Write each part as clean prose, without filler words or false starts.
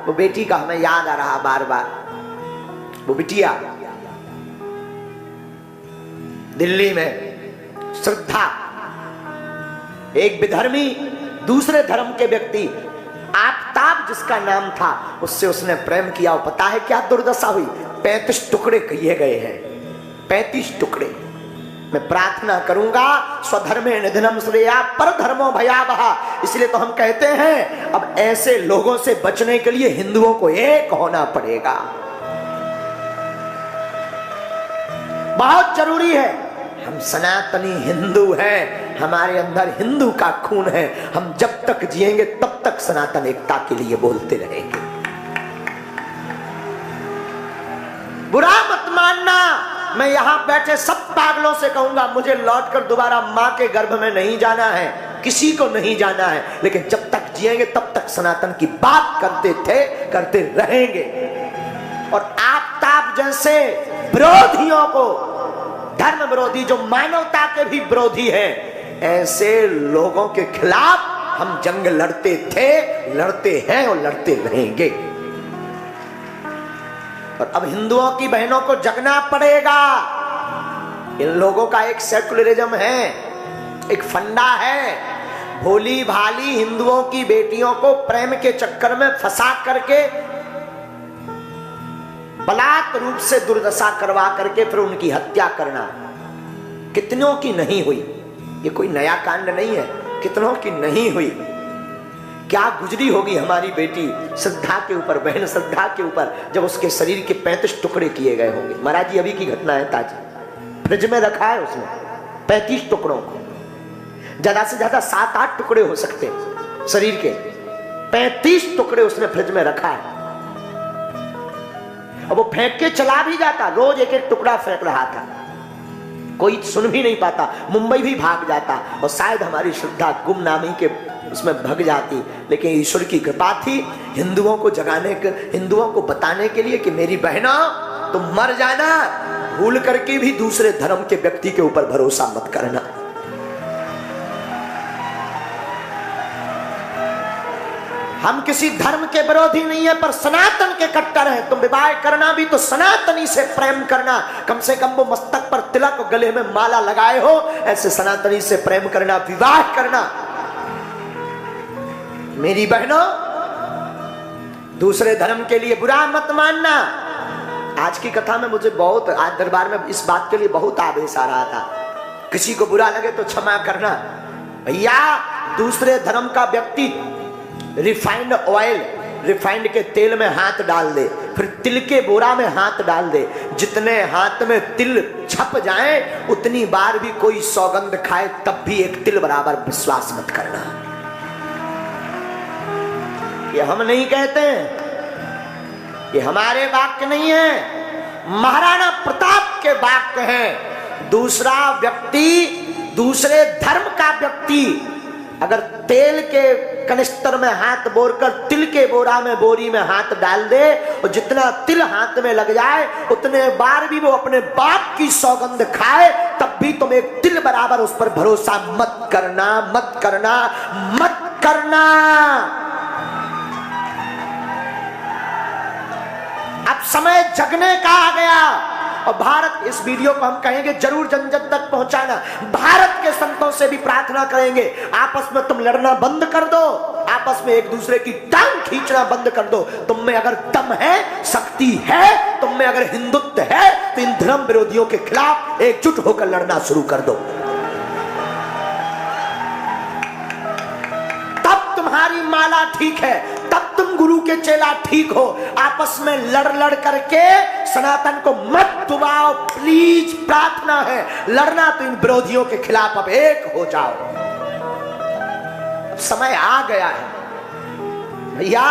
वो बेटी का हमें याद आ रहा बार बार। वो बिटिया दिल्ली में श्रद्धा, एक विधर्मी दूसरे धर्म के व्यक्ति आफताब जिसका नाम था, उससे उसने प्रेम किया। और पता है क्या दुर्दशा हुई? 35 टुकड़े किए गए हैं, 35 टुकड़े। मैं प्रार्थना करूंगा स्वधर्मे निधनम श्रेया पर धर्मो भयावह। इसलिए तो हम कहते हैं अब ऐसे लोगों से बचने के लिए हिंदुओं को एक होना पड़ेगा, बहुत जरूरी है। हम सनातनी हिंदू हैं, हमारे अंदर हिंदू का खून है। हम जब तक जिएंगे तब तक सनातन एकता के लिए बोलते रहेंगे। बुरा मत मानना, मैं यहां बैठे सब पागलों से कहूंगा, मुझे लौटकर दोबारा मां के गर्भ में नहीं जाना है, किसी को नहीं जाना है। लेकिन जब तक जिएंगे तब तक सनातन की बात करते थे, करते रहेंगे। और आफताब जैसे विरोधियों को, धर्म विरोधी जो मानवता के भी विरोधी हैं, ऐसे लोगों के खिलाफ हम जंग लड़ते थे, लड़ते हैं और लड़ते रहेंगे। और अब हिंदुओं की बहनों को जगना पड़ेगा। इन लोगों का एक सेकुलरिज्म है, एक फंडा है। भोली भाली हिंदुओं की बेटियों को प्रेम के चक्कर में फंसा करके बलात् रूप से दुर्दशा करवा करके फिर उनकी हत्या करना। कितनों की नहीं हुई? ये कोई नया कांड नहीं है, कितनों की नहीं हुई। क्या गुजरी होगी हमारी बेटी श्रद्धा के ऊपर, बहन श्रद्धा के ऊपर, जब उसके शरीर के 35 टुकड़े किए गए होंगे। महाराज जी अभी की घटना है, ताजी फ्रिज में रखा है उसने 35 टुकड़ों को। ज्यादा से ज्यादा 7-8 टुकड़े हो सकते शरीर के, 35 टुकड़े उसने फ्रिज में रखा है। अब वो फेंक के चला भी जाता, रोज एक एक टुकड़ा फेंक रहा था, कोई सुन भी नहीं पाता, मुंबई भी भाग जाता और शायद हमारी श्रद्धा गुमनामी के उसमें भग जाती। लेकिन ईश्वर की कृपा थी, हिंदुओं को जगाने के, हिंदुओं को बताने के लिए कि मेरी बहनों तुम मर जाना, भूल करके भी दूसरे धर्म के व्यक्ति के ऊपर भरोसा मत करना। हम किसी धर्म के विरोधी नहीं है, पर सनातन के कट्टर हैं। तुम विवाह करना भी तो सनातनी से प्रेम करना, कम से कम वो मस्तक पर तिलक और गले में माला लगाए हो, ऐसे सनातनी से प्रेम करना, विवाह करना। मेरी बहनों, दूसरे धर्म के लिए बुरा मत मानना। आज की कथा में मुझे बहुत, आज दरबार में इस बात के लिए बहुत आवेश आ रहा था। किसी को बुरा लगे तो क्षमा करना। भैया दूसरे धर्म का व्यक्ति रिफाइंड ऑयल, रिफाइंड के तेल में हाथ डाल दे, फिर तिल के बोरा में हाथ डाल दे, जितने हाथ में तिल छप जाए उतनी बार भी कोई सौगंध खाए तब भी एक तिल बराबर विश्वास मत करना। ये हम नहीं कहते हैं, ये हमारे वाक्य नहीं है, महाराणा प्रताप के वाक्य हैं। दूसरा व्यक्ति, दूसरे धर्म का व्यक्ति अगर तेल के कनिस्तर में हाथ बोरकर तिल के बोरा में, बोरी में हाथ डाल दे और जितना तिल हाथ में लग जाए उतने बार भी वो अपने बाप की सौगंध खाए तब भी तुम एक तिल बराबर उस पर भरोसा मत करना, मत करना, मत करना। अब समय जगने का आ गया और भारत, इस वीडियो को हम कहेंगे जरूर जन जन तक पहुंचाना। भारत के संतों से भी प्रार्थना करेंगे, आपस में तुम लड़ना बंद कर दो, आपस में एक दूसरे की टांग खींचना बंद कर दो। तुम में अगर दम है, शक्ति है, तुम में अगर हिंदुत्व है तो इन धर्म विरोधियों के खिलाफ एकजुट होकर लड़ना शुरू कर दो। तब तुम्हारी माला ठीक है, तब तुम गुरु के चेला ठीक हो। आपस में लड़ लड़ करके सनातन को मत डुबाओ, प्लीज, प्रार्थना है। लड़ना तो इन विरोधियों के खिलाफ अब एक हो जाओ। अब समय आ गया है भैया।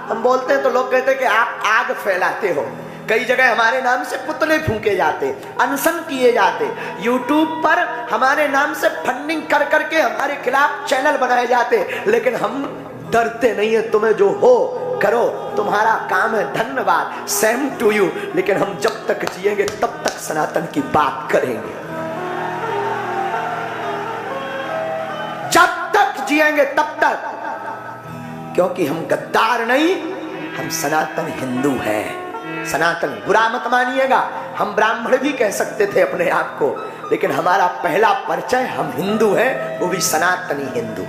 हम बोलते हैं तो लोग कहते हैं कि आप आग फैलाते हो। कई जगह हमारे नाम से पुतले फूके जाते, अनशन किए जाते, यूट्यूब पर हमारे नाम से फंडिंग कर करके हमारे खिलाफ चैनल बनाए जाते, लेकिन हम डरते नहीं है। तुम्हें जो हो करो, तुम्हारा काम है, धन्यवाद, सेम टू यू। लेकिन हम जब तक जिएंगे तब तक सनातन की बात करेंगे, जब तक जिएंगे तब तक, क्योंकि हम गद्दार नहीं, हम सनातन हिंदू हैं। सनातन बुरा मत मानिएगा, हम ब्राह्मण भी कह सकते थे अपने आप को, लेकिन हमारा पहला परिचय हम हिंदू हैं, वो भी सनातनी हिंदू।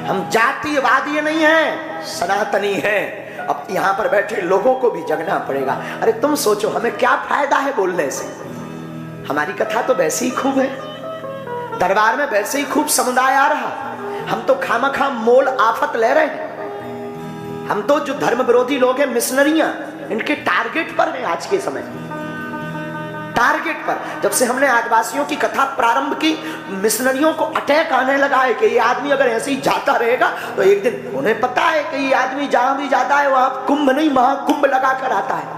हम जातीयवादी नहीं हैं, सनातनी हैं। अब यहां पर बैठे लोगों को भी जगना पड़ेगा। अरे तुम सोचो, हमें क्या फायदा है बोलने से? हमारी कथा तो वैसे ही खूब है, दरबार में वैसे ही खूब समुदाय आ रहा, हम तो खामखा मोल आफत ले रहे हैं। हम तो जो धर्म विरोधी लोग हैं, मिशनरियां, इनके टारगेट पर हैं आज के समय, टारगेट पर। जब से हमने आदिवासियों की कथा प्रारंभ की, मिशनरियों को अटैक आने लगा है कि ये आदमी अगर ऐसे ही जाता रहेगा तो एक दिन, उन्हें पता है कि ये आदमी जहां भी जाता है वहां कुंभ नहीं महाकुंभ लगा कर आता है।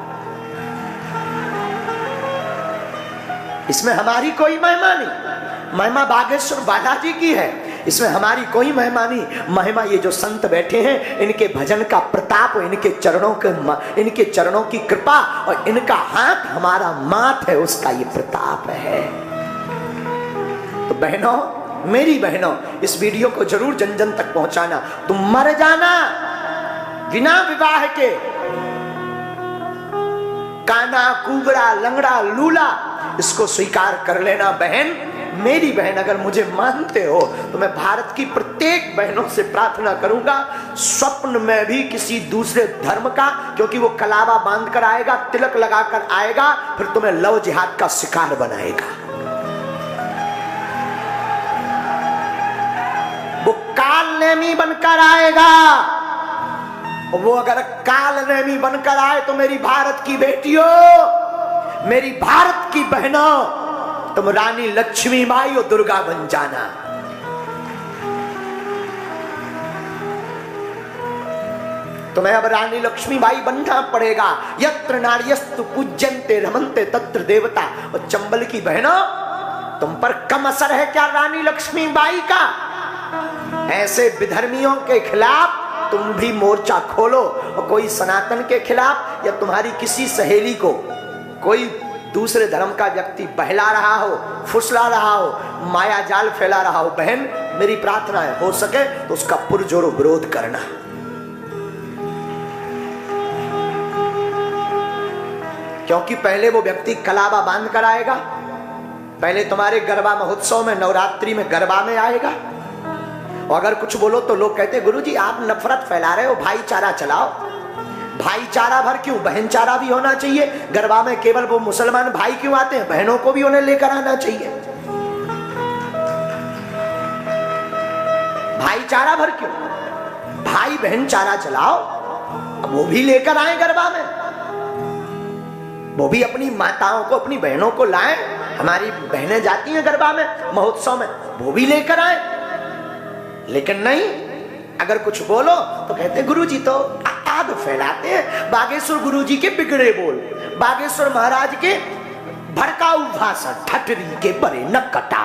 इसमें हमारी कोई महिमा नहीं, महिमा बागेश्वर बालाजी की है, इसमें हमारी कोई महिमा नहीं। महिमा ये जो संत बैठे हैं, इनके भजन का प्रताप, इनके चरणों की कृपा, और इनका हाथ हमारा माथ है, उसका ये प्रताप है। तो बहनों, मेरी बहनों, इस वीडियो को जरूर जन जन तक पहुंचाना। तुम मर जाना बिना विवाह के, काना कुबड़ा लंगड़ा लूला, इसको स्वीकार कर लेना बहन, मेरी बहन। अगर मुझे मानते हो तो मैं भारत की प्रत्येक बहनों से प्रार्थना करूंगा, स्वप्न में भी किसी दूसरे धर्म का, क्योंकि वो कलावा बांध कर आएगा, तिलक लगाकर आएगा, फिर तुम्हें लव जिहाद का शिकार बनाएगा। वो कालनेमी बनकर आएगा। वो अगर कालनेमी बनकर आए तो मेरी भारत की बेटियों, मेरी भारत की बहनों, तुम रानी लक्ष्मीबाई और दुर्गा बन जाना। तुम्हें अब रानी लक्ष्मीबाई बनना पड़ेगा। यत्र नार्यस्तु पूज्यन्ते रमन्ते तत्र देवता। और चंबल की बहनों, तुम पर कम असर है क्या रानी लक्ष्मीबाई का? ऐसे विधर्मियों के खिलाफ तुम भी मोर्चा खोलो, और कोई सनातन के खिलाफ, या तुम्हारी किसी सहेली को कोई दूसरे धर्म का व्यक्ति बहला रहा हो, फुसला रहा हो, माया जाल फैला रहा हो, बहन मेरी प्रार्थना है, हो सके तो उसका पुरजोर विरोध करना। क्योंकि पहले वो व्यक्ति कलावा बांध कर आएगा, पहले तुम्हारे गरबा महोत्सव में, नवरात्रि में गरबा में आएगा, और अगर कुछ बोलो तो लोग कहते गुरुजी आप नफरत फैला रहे हो, भाईचारा चलाओ। भाईचारा भर क्यों, बहनचारा भी होना चाहिए। गरबा में केवल वो मुसलमान भाई क्यों आते हैं, बहनों को भी उन्हें लेकर आना चाहिए। भाईचारा भर क्यों, भाई बहन चारा चलाओ, अब वो भी लेकर आए गरबा में, वो भी अपनी माताओं को, अपनी बहनों को लाएं। हमारी बहनें जाती हैं गरबा में, महोत्सव में, वो भी लेकर आए। लेकिन नहीं, अगर कुछ बोलो तो कहते गुरुजी तो आग फैलाते हैं। बागेश्वर गुरुजी के बिगड़े बोल, बागेश्वर महाराज के भड़काऊ भाषण, ठटरी के बड़े न कटा।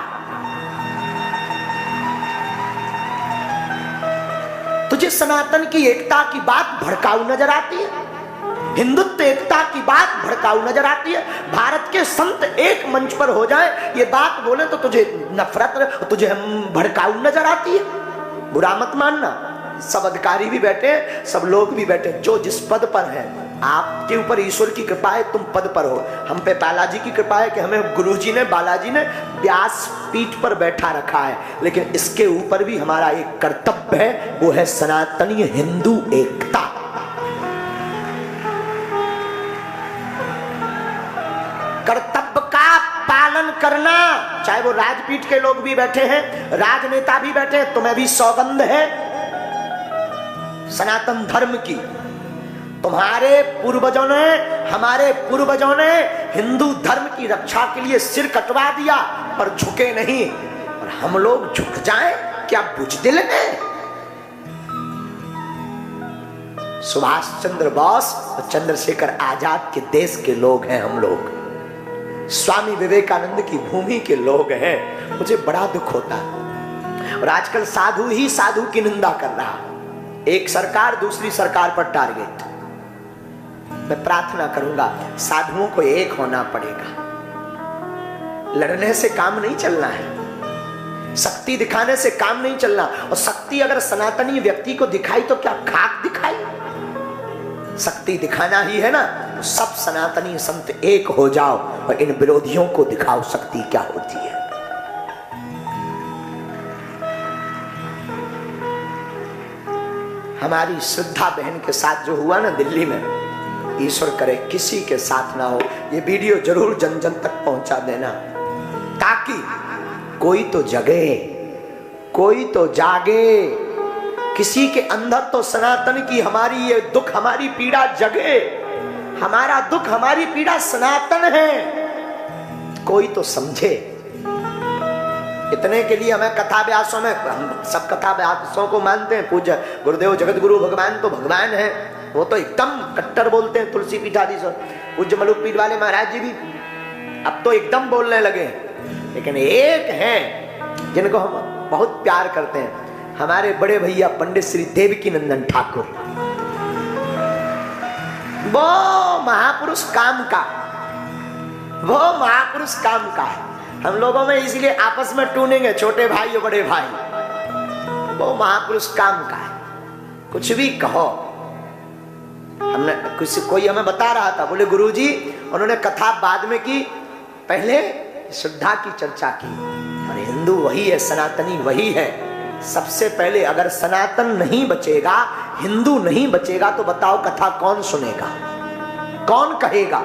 तुझे सनातन की एकता की बात भड़काऊ नजर आती है, हिंदुत्व एकता की बात भड़काऊ नजर आती है। भारत के संत एक मंच पर हो जाए, ये बात बोले तो तुझे नफरत, तुझे भड़काऊ नजर आती है। बुरा मत मानना, सब अधिकारी भी बैठे, सब लोग भी बैठे, जो जिस पद पर है, आपके ऊपर ईश्वर की कृपा है, तुम पद पर हो। हम पे बालाजी की कृपा है कि हमें गुरुजी ने, बालाजी ने व्यास पीठ पर बैठा रखा है, लेकिन इसके ऊपर भी हमारा एक कर्तव्य है, वो है सनातनी हिंदू एकता। कर्तव्य का पालन करना, चाहे वो राजपीठ के लोग भी बैठे हैं, राजनेता भी बैठे हैं, तुम्हें भी सौगंध है सनातन धर्म की। तुम्हारे पूर्वजों ने, हमारे पूर्वजों ने हिंदू धर्म की रक्षा के लिए सिर कटवा दिया, पर झुके नहीं। और हम लोग झुक जाएं क्या बुजदिल हैं? सुभाष चंद्र बोस और चंद्रशेखर आजाद के देश के लोग हैं हम लोग, स्वामी विवेकानंद की भूमि के लोग हैं। मुझे बड़ा दुख होता है। और आजकल साधु ही साधु की निंदा कर रहा, एक सरकार दूसरी सरकार पर टारगेट। मैं प्रार्थना करूंगा, साधुओं को एक होना पड़ेगा, लड़ने से काम नहीं चलना है। शक्ति दिखाने से काम नहीं चलना। और शक्ति अगर सनातनी व्यक्ति को दिखाई तो क्या खाक दिखाई? शक्ति दिखाना ही है ना। सब सनातनी संत एक हो जाओ और इन विरोधियों को दिखाओ शक्ति क्या होती है। हमारी श्रद्धा बहन के साथ जो हुआ ना दिल्ली में, ईश्वर करे किसी के साथ ना हो। ये वीडियो जरूर जन जन तक पहुंचा देना, ताकि कोई तो जगे, कोई तो जागे। किसी के अंदर तो सनातन की हमारी ये दुख, हमारी पीड़ा जगे। हमारा दुख, हमारी पीड़ा सनातन है, कोई तो समझे। इतने के लिए हमें कथा व्यासों में, हम सब कथा व्यासों को मानते हैं। पूज्य गुरुदेव जगत गुरु भगवान तो भगवान है, वो तो एकदम कट्टर बोलते हैं। तुलसी पीठाधीश्वर पूज्य मलुक पीठ वाले महाराज जी भी अब तो एकदम बोलने लगे। लेकिन एक हैं जिनको हम बहुत प्यार करते हैं, हमारे बड़े भैया पंडित श्री देवकी नंदन ठाकुर। वो महापुरुष काम का, वो महापुरुष काम का है। हम लोगों में इसलिए आपस में टूनेंगे, छोटे भाई और बड़े भाई। वो महापुरुष काम का है। कुछ भी कहो, हमने कोई हमें बता रहा था, बोले गुरुजी उन्होंने कथा बाद में की, पहले श्रद्धा की चर्चा की। और हिंदू वही है, सनातनी वही है। सबसे पहले अगर सनातन नहीं बचेगा, हिंदू नहीं बचेगा, तो बताओ कथा कौन सुनेगा, कौन कहेगा,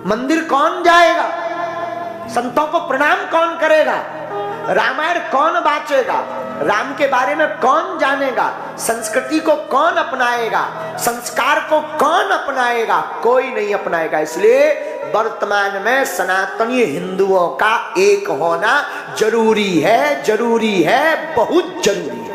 मंदिर कौन जाएगा, संतों को प्रणाम कौन करेगा, रामायण कौन बांचेगा, राम के बारे में कौन जानेगा, संस्कृति को कौन अपनाएगा, संस्कार को कौन अपनाएगा? कोई नहीं अपनाएगा। इसलिए वर्तमान में सनातनी हिंदुओं का एक होना जरूरी है, जरूरी है, बहुत जरूरी है।